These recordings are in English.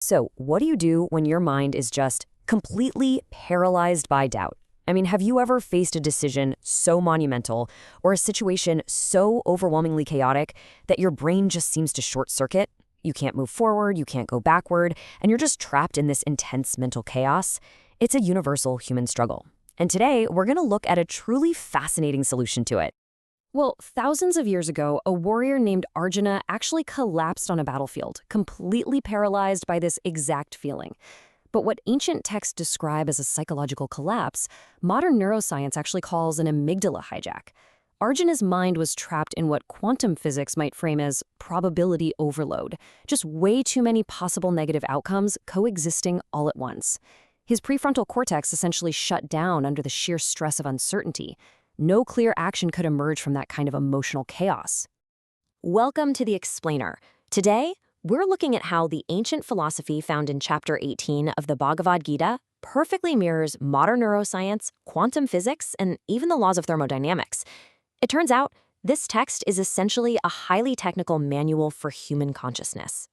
So, what do you do when your mind is just completely paralyzed by doubt? I mean, have you ever faced a decision so monumental or a situation so overwhelmingly chaotic that your brain just seems to short circuit? You can't move forward, you can't go backward, and you're just trapped in this intense mental chaos? It's a universal human struggle. And today, we're going to look at a truly fascinating solution to it. Well, thousands of years ago, a warrior named Yajna actually collapsed on a battlefield, completely paralyzed by this exact feeling. But what ancient texts describe as a psychological collapse, modern neuroscience actually calls an amygdala hijack. Yajna's mind was trapped in what quantum physics might frame as probability overload, just way too many possible negative outcomes coexisting all at once. His prefrontal cortex essentially shut down under the sheer stress of uncertainty. No clear action could emerge from that kind of emotional chaos. Welcome to The Explainer. Today, we're looking at how the ancient philosophy found in Chapter 18 of the Bhagavad Gita perfectly mirrors modern neuroscience, quantum physics, and even the laws of thermodynamics. It turns out, this text is essentially a highly technical manual for human consciousness.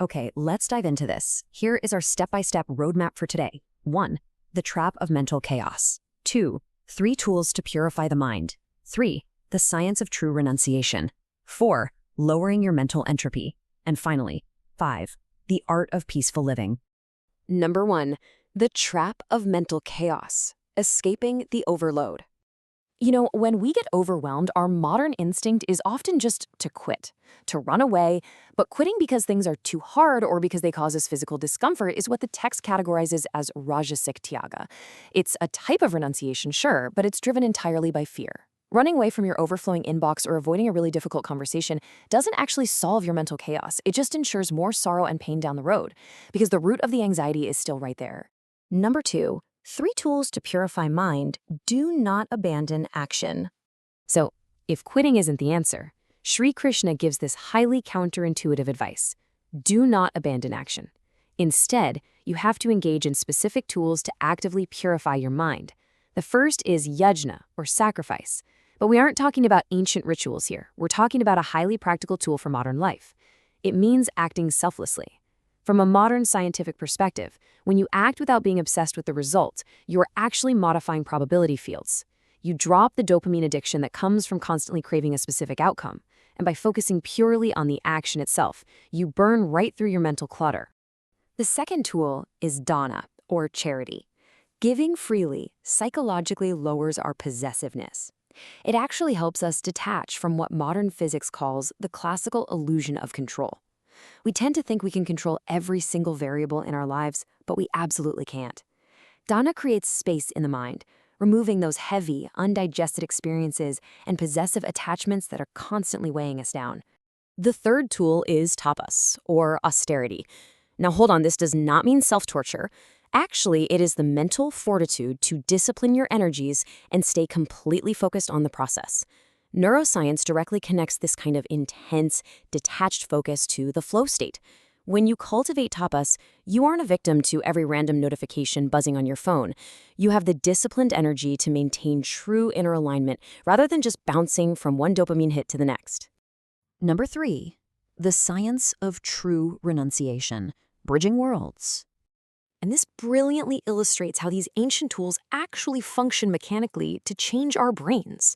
Okay, let's dive into this. Here is our step-by-step roadmap for today. 1. The trap of mental chaos. 2. 3 tools to purify the mind. 3. The science of true renunciation. 4. Lowering your mental entropy. And finally, 5. The art of peaceful living. Number 1. The trap of mental chaos. Escaping the overload. You know, when we get overwhelmed, our modern instinct is often just to quit, to run away, but quitting because things are too hard or because they cause us physical discomfort is what the text categorizes as rajasic tyaga. It's a type of renunciation, sure, but it's driven entirely by fear. Running away from your overflowing inbox or avoiding a really difficult conversation doesn't actually solve your mental chaos. It just ensures more sorrow and pain down the road, because the root of the anxiety is still right there. Number 2. 3 tools to purify mind. Do not abandon action. So, if quitting isn't the answer, Sri Krishna gives this highly counterintuitive advice. Do not abandon action. Instead, you have to engage in specific tools to actively purify your mind. The first is yajna, or sacrifice. But we aren't talking about ancient rituals here. We're talking about a highly practical tool for modern life. It means acting selflessly. From a modern scientific perspective, when you act without being obsessed with the result, you're actually modifying probability fields. You drop the dopamine addiction that comes from constantly craving a specific outcome, and by focusing purely on the action itself, you burn right through your mental clutter. The second tool is dana, or charity. Giving freely psychologically lowers our possessiveness. It actually helps us detach from what modern physics calls the classical illusion of control. We tend to think we can control every single variable in our lives, but we absolutely can't. Dana creates space in the mind, removing those heavy, undigested experiences and possessive attachments that are constantly weighing us down. The third tool is tapas, or austerity. Now hold on, this does not mean self-torture. Actually, it is the mental fortitude to discipline your energies and stay completely focused on the process. Neuroscience directly connects this kind of intense, detached focus to the flow state. When you cultivate tapas, you aren't a victim to every random notification buzzing on your phone. You have the disciplined energy to maintain true inner alignment rather than just bouncing from one dopamine hit to the next. Number 3. The science of true renunciation. Bridging worlds. And this brilliantly illustrates how these ancient tools actually function mechanically to change our brains.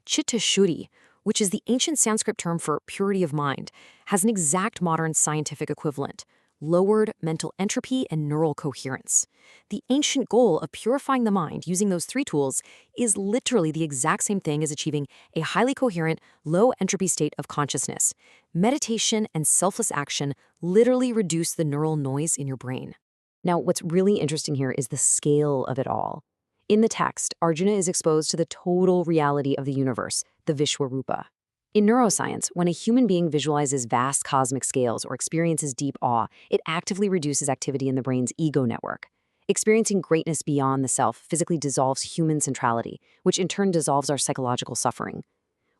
Chitta Shuddhi, which is the ancient Sanskrit term for purity of mind, has an exact modern scientific equivalent: lowered mental entropy and neural coherence. The ancient goal of purifying the mind using those 3 tools is literally the exact same thing as achieving a highly coherent, low entropy state of consciousness. Meditation and selfless action literally reduce the neural noise in your brain. Now, what's really interesting here is the scale of it all. In the text, Arjuna is exposed to the total reality of the universe, the Vishwarupa. In neuroscience, when a human being visualizes vast cosmic scales or experiences deep awe, it actively reduces activity in the brain's ego network. Experiencing greatness beyond the self physically dissolves human centrality, which in turn dissolves our psychological suffering.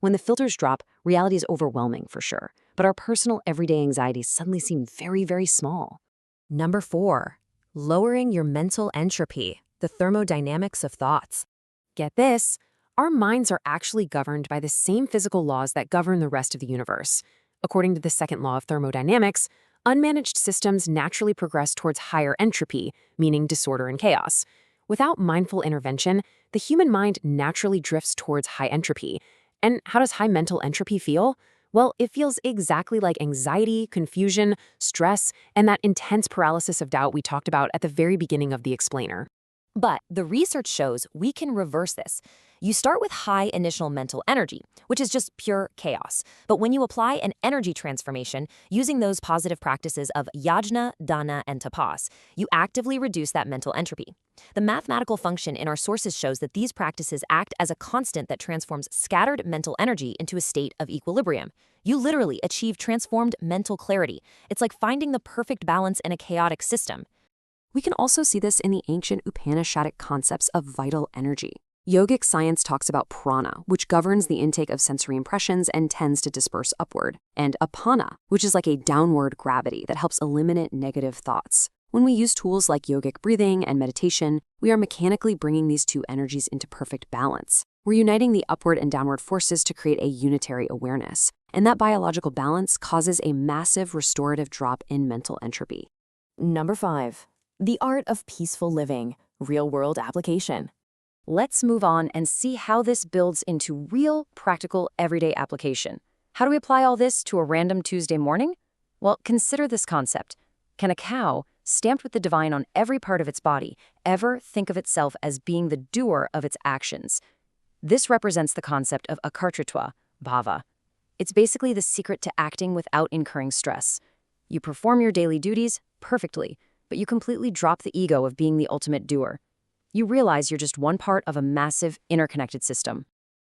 When the filters drop, reality is overwhelming for sure, but our personal everyday anxieties suddenly seem very, very small. Number 4. Lowering your mental entropy. The thermodynamics of thoughts. Get this, our minds are actually governed by the same physical laws that govern the rest of the universe. According to the second law of thermodynamics, Unmanaged systems naturally progress towards higher entropy, meaning disorder and chaos. Without mindful intervention, the human mind naturally drifts towards high entropy. And how does high mental entropy feel? Well, it feels exactly like anxiety, confusion, stress, and that intense paralysis of doubt we talked about at the very beginning of the explainer. But the research shows we can reverse this. You start with high initial mental energy, which is just pure chaos. But when you apply an energy transformation using those positive practices of Yajna, Dana, and Tapas, you actively reduce that mental entropy. The mathematical function in our sources shows that these practices act as a constant that transforms scattered mental energy into a state of equilibrium. You literally achieve transformed mental clarity. It's like finding the perfect balance in a chaotic system. We can also see this in the ancient Upanishadic concepts of vital energy. Yogic science talks about prana, which governs the intake of sensory impressions and tends to disperse upward, and apana, which is like a downward gravity that helps eliminate negative thoughts. When we use tools like yogic breathing and meditation, we are mechanically bringing these two energies into perfect balance. We're uniting the upward and downward forces to create a unitary awareness, and that biological balance causes a massive restorative drop in mental entropy. Number 5. The art of peaceful living, real-world application. Let's move on and see how this builds into real, practical, everyday application. How do we apply all this to a random Tuesday morning? Well, consider this concept. Can a cow, stamped with the divine on every part of its body, ever think of itself as being the doer of its actions? This represents the concept of akartritva, bhava. It's basically the secret to acting without incurring stress. You perform your daily duties perfectly, but you completely drop the ego of being the ultimate doer. You realize you're just one part of a massive, interconnected system.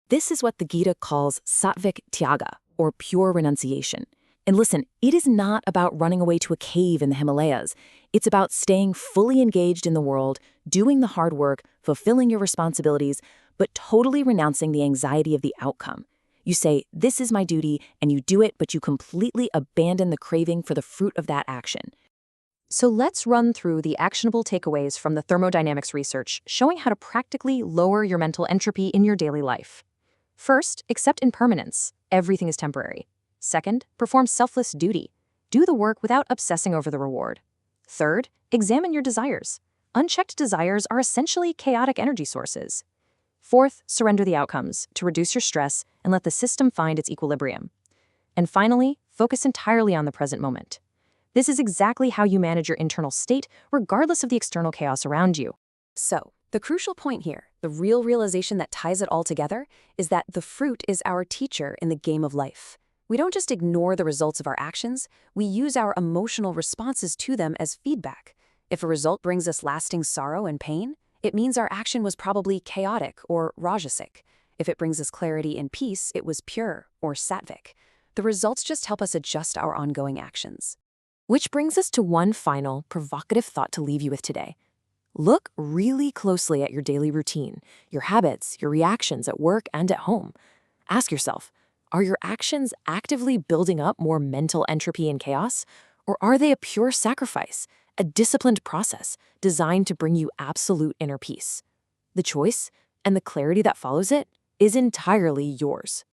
This is what the Gita calls sattvic tyaga, or pure renunciation. And listen, it is not about running away to a cave in the Himalayas. It's about staying fully engaged in the world, doing the hard work, fulfilling your responsibilities, but totally renouncing the anxiety of the outcome. You say, this is my duty, and you do it, but you completely abandon the craving for the fruit of that action. So let's run through the actionable takeaways from the thermodynamics research showing how to practically lower your mental entropy in your daily life. First, accept impermanence. Everything is temporary. Second, perform selfless duty. Do the work without obsessing over the reward. Third, examine your desires. Unchecked desires are essentially chaotic energy sources. Fourth, surrender the outcomes to reduce your stress and let the system find its equilibrium. And finally, focus entirely on the present moment. This is exactly how you manage your internal state, regardless of the external chaos around you. So, the crucial point here, the real realization that ties it all together, is that the fruit is our teacher in the game of life. We don't just ignore the results of our actions, we use our emotional responses to them as feedback. If a result brings us lasting sorrow and pain, it means our action was probably chaotic or rajasic. If it brings us clarity and peace, it was pure or sattvic. The results just help us adjust our ongoing actions. Which brings us to one final, provocative thought to leave you with today. Look really closely at your daily routine, your habits, your reactions at work and at home. Ask yourself, are your actions actively building up more mental entropy and chaos? Or are they a pure sacrifice, a disciplined process designed to bring you absolute inner peace? The choice, and the clarity that follows it, is entirely yours.